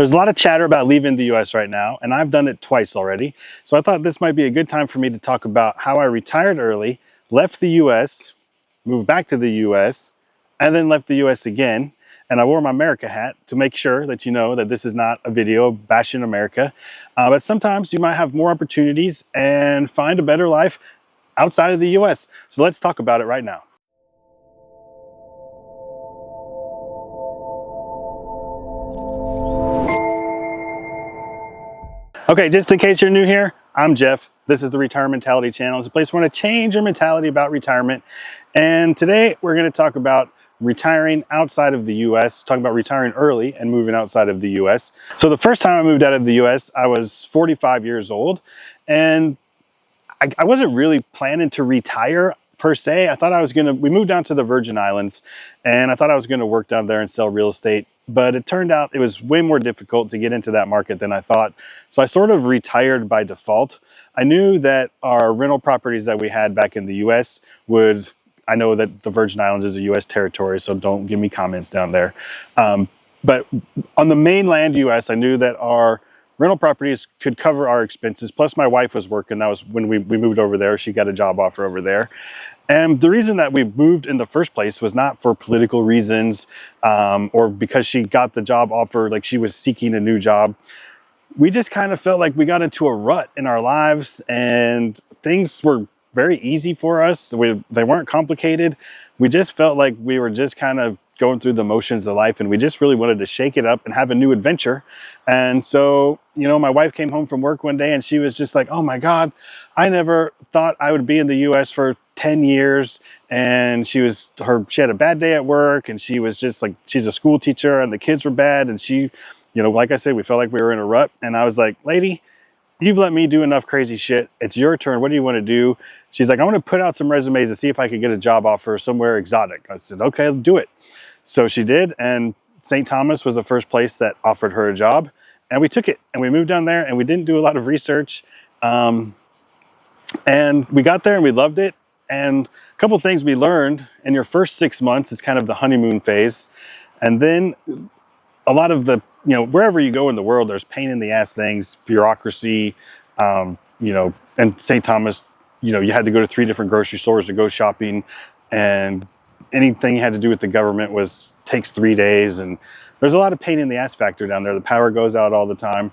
There's a lot of chatter about leaving the US right now, and I've done it twice already. So I thought this might be a good time for me to talk about how I retired early, left the US, moved back to the US, and then left the US again. And I wore my America hat to make sure that you know that this is not a video bashing America. But sometimes you might have more opportunities and find a better life outside of the US. So let's talk about it right now. Okay, just in case you're new here, I'm Jeff. This is the Retirement Mentality Channel. It's a place where I want to change your mentality about retirement. And today we're going to talk about retiring outside of the US, talking about retiring early and moving outside of the US. So the first time I moved out of the US, I was 45 years old, and I wasn't really planning to retire per se. I thought we moved down to the Virgin Islands, and I thought I was gonna work down there and sell real estate, but it turned out it was way more difficult to get into that market than I thought. So I sort of retired by default. I knew that our rental properties that we had back in the US I know that the Virgin Islands is a US territory, so don't give me comments down there. But on the mainland US, I knew that our rental properties could cover our expenses. Plus my wife was working. That was when we moved over there. She got a job offer over there. And the reason that we moved in the first place was not for political reasons or because she got the job offer, like she was seeking a new job. We just kind of felt like we got into a rut in our lives and things were very easy for us. They weren't complicated. We just felt like we were just kind of going through the motions of life, and we just really wanted to shake it up and have a new adventure. And so, you know, my wife came home from work one day and she was just like, oh my God, I never thought I would be in the US for 10 years. And she had a bad day at work, and she was just like, she's a school teacher and the kids were bad. And she, you know, like I said, we felt like we were in a rut. And I was like, lady, you've let me do enough crazy shit. It's your turn. What do you want to do? She's like, I want to put out some resumes and see if I could get a job offer somewhere exotic. I said, okay, do it. So she did. And St. Thomas was the first place that offered her a job. And we took it and we moved down there, and we didn't do a lot of research. And we got there and we loved it. And a couple of things we learned in your first 6 months is kind of the honeymoon phase. And then a lot of the, you know, wherever you go in the world, there's pain in the ass things, bureaucracy, you know, and St. Thomas, you know, you had to go to 3 different grocery stores to go shopping, and anything you had to do with the government takes 3 days. And there's a lot of pain in the ass factor down there. The power goes out all the time.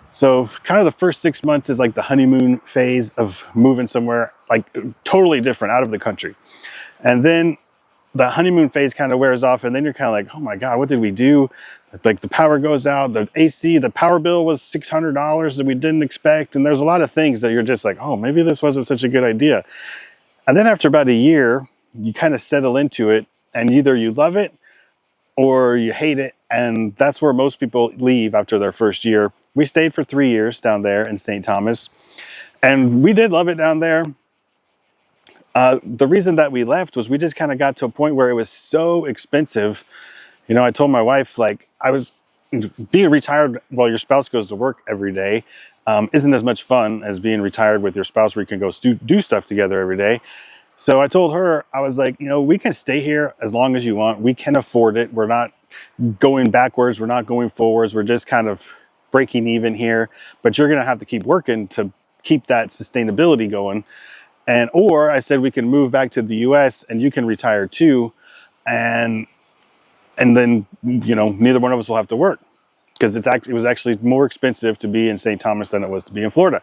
So kind of the first 6 months is like the honeymoon phase of moving somewhere like totally different out of the country. And then the honeymoon phase kind of wears off, and then you're kind of like, oh my God, what did we do? Like the power goes out, the AC, the power bill was $600 that we didn't expect. And there's a lot of things that you're just like, oh, maybe this wasn't such a good idea. And then after about a year, you kind of settle into it, and either you love it or you hate it. And that's where most people leave after their first year. We stayed for 3 years down there in St. Thomas, and we did love it down there. The reason that we left was we just kind of got to a point where it was so expensive. You know, I told my wife, like, being retired while your spouse goes to work every day isn't as much fun as being retired with your spouse where you can go do stuff together every day. So I told her, I was like, you know, we can stay here as long as you want. We can afford it. We're not going backwards. We're not going forwards. We're just kind of breaking even here. But you're going to have to keep working to keep that sustainability going. Or I said, we can move back to the US and you can retire too. And then, you know, neither one of us will have to work, because it was actually more expensive to be in St. Thomas than it was to be in Florida.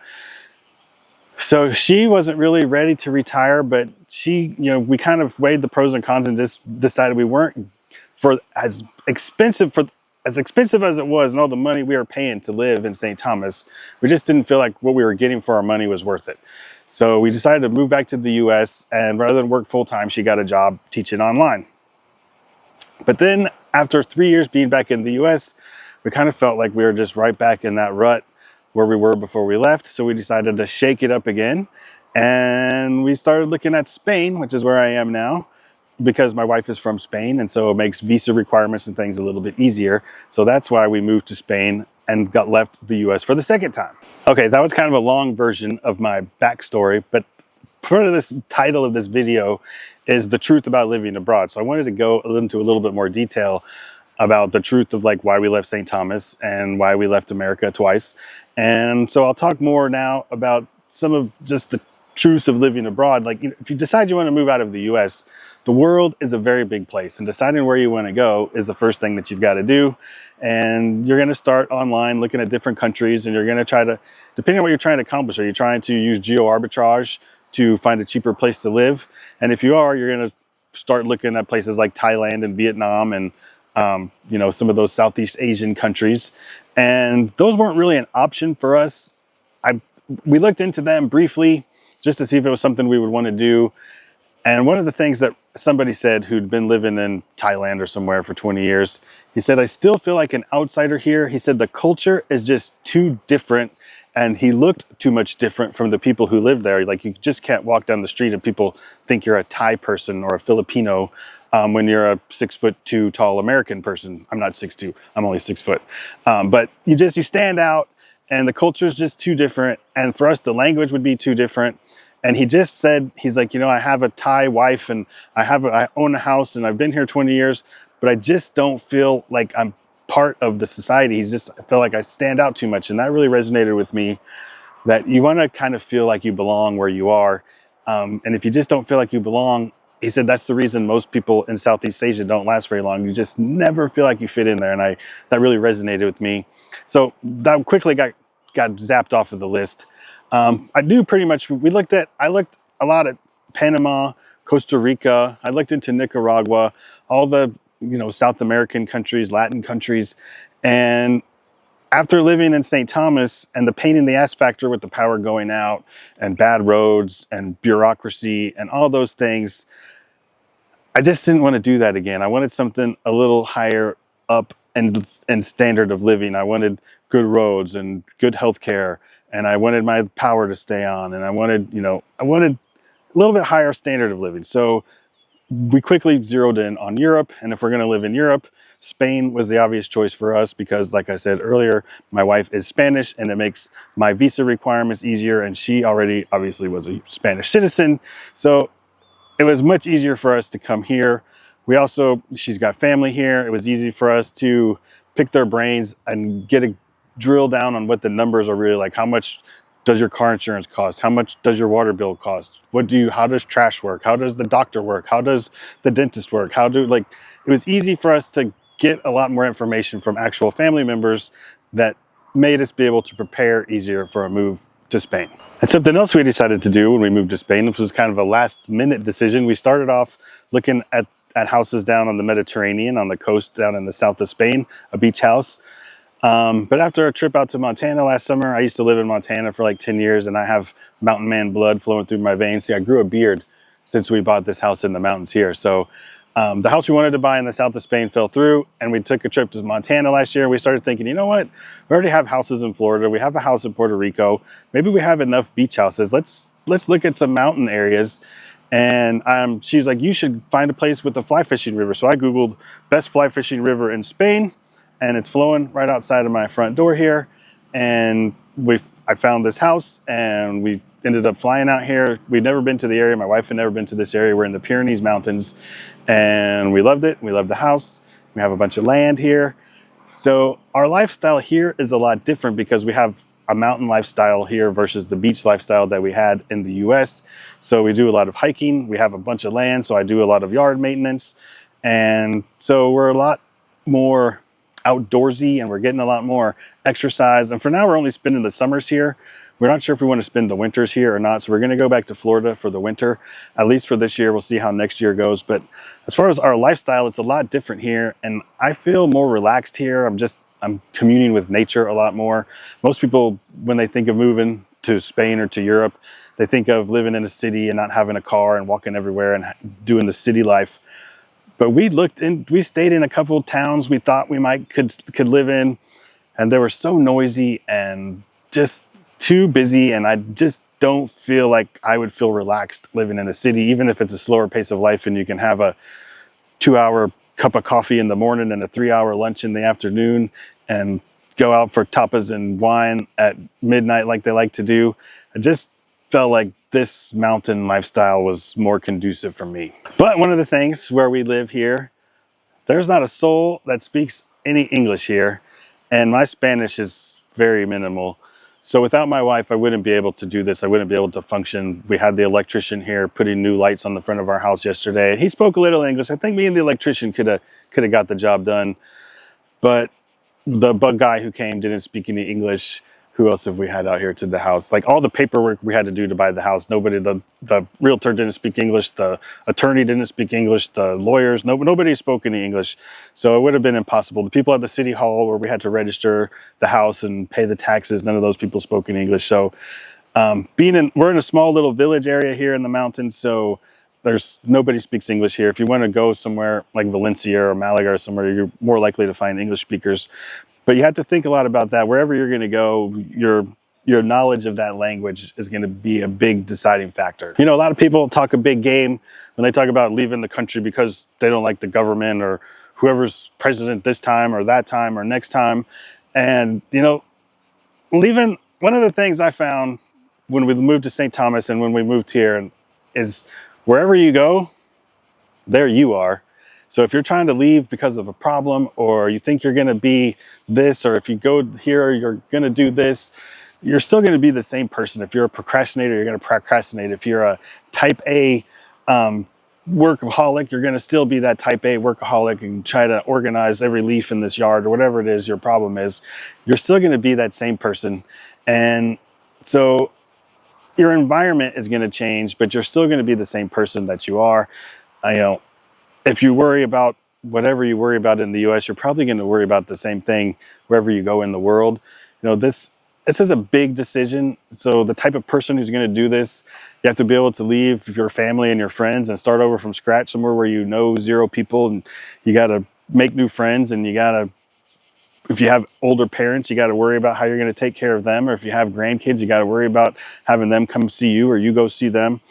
So she wasn't really ready to retire, but you know, we kind of weighed the pros and cons and just decided we weren't as expensive as it was and all the money we were paying to live in St. Thomas. We just didn't feel like what we were getting for our money was worth it. So we decided to move back to the US, and rather than work full time, she got a job teaching online. But then after 3 years being back in the US, we kind of felt like we were just right back in that rut where we were before we left. So we decided to shake it up again. And we started looking at Spain, which is where I am now, because my wife is from Spain. And so it makes visa requirements and things a little bit easier. So that's why we moved to Spain and left the US for the second time. Okay, that was kind of a long version of my backstory, but part of this title of this video is the truth about living abroad. So I wanted to go into a little bit more detail about the truth of like why we left St. Thomas and why we left America twice. And so I'll talk more now about some of just the truths of living abroad. Like, if you decide you want to move out of the US, the world is a very big place, and deciding where you want to go is the first thing that you've got to do. And you're going to start online looking at different countries, and you're going to try to, depending on what you're trying to accomplish, are you trying to use geo arbitrage to find a cheaper place to live? And if you are, you're going to start looking at places like Thailand and Vietnam and you know, some of those Southeast Asian countries. And those weren't really an option for us. We looked into them briefly just to see if it was something we would want to do. And one of the things that somebody said who'd been living in Thailand or somewhere for 20 years, he said, I still feel like an outsider here. He said the culture is just too different, and he looked too much different from the people who live there. Like, you just can't walk down the street and people think you're a Thai person or a Filipino when you're a 6'2" tall American person. I'm not 6'2", I'm only 6 foot. But you stand out, and the culture is just too different. And for us, the language would be too different. And he just said, he's like, you know, I have a Thai wife, and I own a house, and I've been here 20 years, but I just don't feel like I'm part of the society. I feel like I stand out too much. And that really resonated with me, that you want to kind of feel like you belong where you are. And if you just don't feel like you belong, he said that's the reason most people in Southeast Asia don't last very long. You just never feel like you fit in there. And that really resonated with me. So that quickly got zapped off of the list. I do pretty much, I looked a lot at Panama, Costa Rica. I looked into Nicaragua, all the, you know, South American countries, Latin countries. And after living in St. Thomas and the pain in the ass factor with the power going out and bad roads and bureaucracy and all those things, I just didn't want to do that again. I wanted something a little higher up and standard of living. I wanted good roads and good healthcare, and I wanted my power to stay on, and I wanted a little bit higher standard of living. So we quickly zeroed in on Europe, and if we're going to live in Europe, Spain was the obvious choice for us because, like I said earlier, my wife is Spanish, and it makes my visa requirements easier, and she already obviously was a Spanish citizen. So it was much easier for us to come here. She's got family here. It was easy for us to pick their brains and get a drill down on what the numbers are really like. How much does your car insurance cost? How much does your water bill cost? How does trash work? How does the doctor work? How does the dentist work? It was easy for us to get a lot more information from actual family members that made us be able to prepare easier for a move to Spain. And something else we decided to do when we moved to Spain, which was kind of a last minute decision. We started off looking at houses down on the Mediterranean, on the coast down in the south of Spain, a beach house. But after a trip out to Montana last summer, I used to live in Montana for like 10 years, and I have mountain man blood flowing through my veins. See, I grew a beard since we bought this house in the mountains here. So the house we wanted to buy in the south of Spain fell through, and we took a trip to Montana last year. We started thinking, you know what? We already have houses in Florida. We have a house in Puerto Rico. Maybe we have enough beach houses. Let's look at some mountain areas. And she's like, you should find a place with a fly fishing river. So I Googled best fly fishing river in Spain, and it's flowing right outside of my front door here. And I found this house, and we ended up flying out here. We'd never been to the area. My wife had never been to this area. We're in the Pyrenees Mountains, and we loved it. We loved the house. We have a bunch of land here. So our lifestyle here is a lot different because we have a mountain lifestyle here versus the beach lifestyle that we had in the US. So we do a lot of hiking. We have a bunch of land, so I do a lot of yard maintenance. And so we're a lot more outdoorsy, and we're getting a lot more exercise. And for now, we're only spending the summers here. We're not sure if we want to spend the winters here or not. So we're going to go back to Florida for the winter, at least for this year. We'll see how next year goes. But as far as our lifestyle, it's a lot different here, and I feel more relaxed here. I'm communing with nature a lot more. Most people, when they think of moving to Spain or to Europe, they think of living in a city and not having a car and walking everywhere and doing the city life. But we stayed in a couple of towns we thought we could live in, and they were so noisy and just too busy, and I just don't feel like I would feel relaxed living in a city, even if it's a slower pace of life and you can have a 2-hour cup of coffee in the morning and a 3-hour lunch in the afternoon and go out for tapas and wine at midnight like they like to do. I just felt like this mountain lifestyle was more conducive for me. But one of the things where we live here, There's not a soul that speaks any English here, and my Spanish is very minimal. So without my wife, I wouldn't be able to do this. I wouldn't be able to function. We had the electrician here putting new lights on the front of our house yesterday. He spoke a little English. I think me and the electrician could have got the job done, but the bug guy who came didn't speak any English. Who else have we had out here to the house? Like all the paperwork we had to do to buy the house, the realtor didn't speak English, the attorney didn't speak English, the lawyers, nobody spoke any English. So it would have been impossible. The people at the city hall where we had to register the house and pay the taxes, none of those people spoke any English. So we're in a small little village area here in the mountains, so nobody speaks English here. If you want to go somewhere like Valencia or Malaga or somewhere, you're more likely to find English speakers. But you have to think a lot about that. Wherever you're going to go, your knowledge of that language is going to be a big deciding factor. You know, a lot of people talk a big game when they talk about leaving the country because they don't like the government or whoever's president this time or that time or next time. And, you know, one of the things I found when we moved to St. Thomas and when we moved here is wherever you go, there you are. So if you're trying to leave because of a problem, or you think you're going to be this, or if you go here, you're going to do this, you're still going to be the same person. If you're a procrastinator, you're going to procrastinate. If you're a type A workaholic, you're going to still be that type A workaholic and try to organize every leaf in this yard or whatever it is your problem is. You're still going to be that same person. And so your environment is going to change, but you're still going to be the same person that you are. If you worry about whatever you worry about in the US, you're probably going to worry about the same thing wherever you go in the world. You know, this is a big decision. So the type of person who's going to do this, you have to be able to leave your family and your friends and start over from scratch somewhere where you know zero people, and you got to make new friends, and if you have older parents, you got to worry about how you're going to take care of them. Or if you have grandkids, you got to worry about having them come see you or you go see them.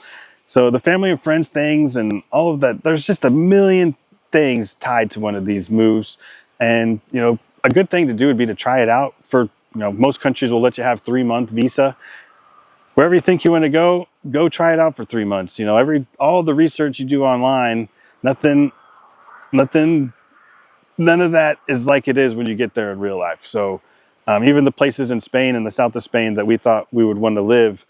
So the family and friends things and all of that, there's just a million things tied to one of these moves. And, you know, a good thing to do would be to try it out most countries will let you have 3-month visa. Wherever you think you want to go try it out for 3 months. You know, all the research you do online, none of that is like it is when you get there in real life. So even the places in Spain and the south of Spain that we thought we would want to live,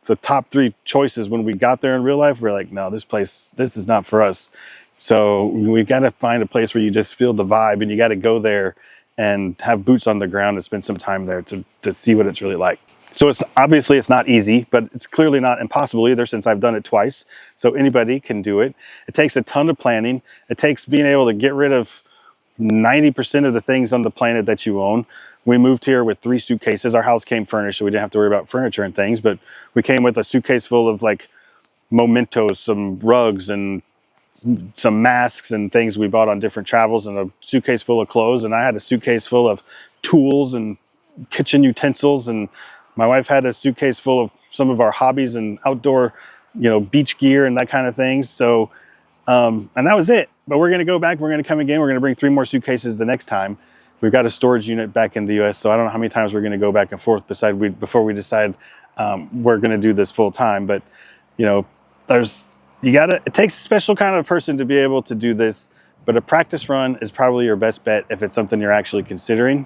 the top 3 choices when we got there in real life, we're like, no, this is not for us. So we've got to find a place where you just feel the vibe, and you got to go there and have boots on the ground and spend some time there to see what it's really like. So it's not easy, but it's clearly not impossible either, since I've done it twice. So anybody can do it. It takes a ton of planning. It takes being able to get rid of 90% of the things on the planet that you own. We moved here with 3 suitcases. Our house came furnished, so we didn't have to worry about furniture and things, but we came with a suitcase full of like mementos, some rugs and some masks and things we bought on different travels, and a suitcase full of clothes. And I had a suitcase full of tools and kitchen utensils, and my wife had a suitcase full of some of our hobbies and outdoor, beach gear and that kind of thing. So, and that was it. But we're going to go back. We're going to come again. We're going to bring 3 more suitcases the next time. We've got a storage unit back in the US, so I don't know how many times we're going to go back and forth before we decide we're going to do this full time. But, it takes a special kind of person to be able to do this, but a practice run is probably your best bet if it's something you're actually considering.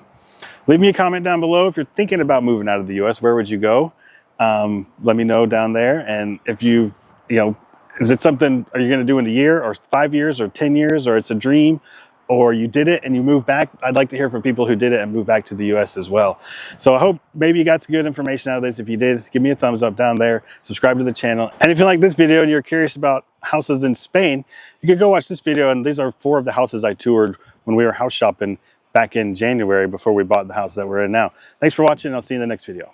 Leave me a comment down below. If you're thinking about moving out of the US, where would you go? Let me know down there. And if is it something, are you going to do in a year or 5 years or 10 years, or it's a dream, or you did it and you moved back? I'd like to hear from people who did it and moved back to the US as well. So I hope maybe you got some good information out of this. If you did, give me a thumbs up down there, subscribe to the channel. And if you like this video and you're curious about houses in Spain, you can go watch this video. And these are 4 of the houses I toured when we were house shopping back in January before we bought the house that we're in now. Thanks for watching. I'll see you in the next video.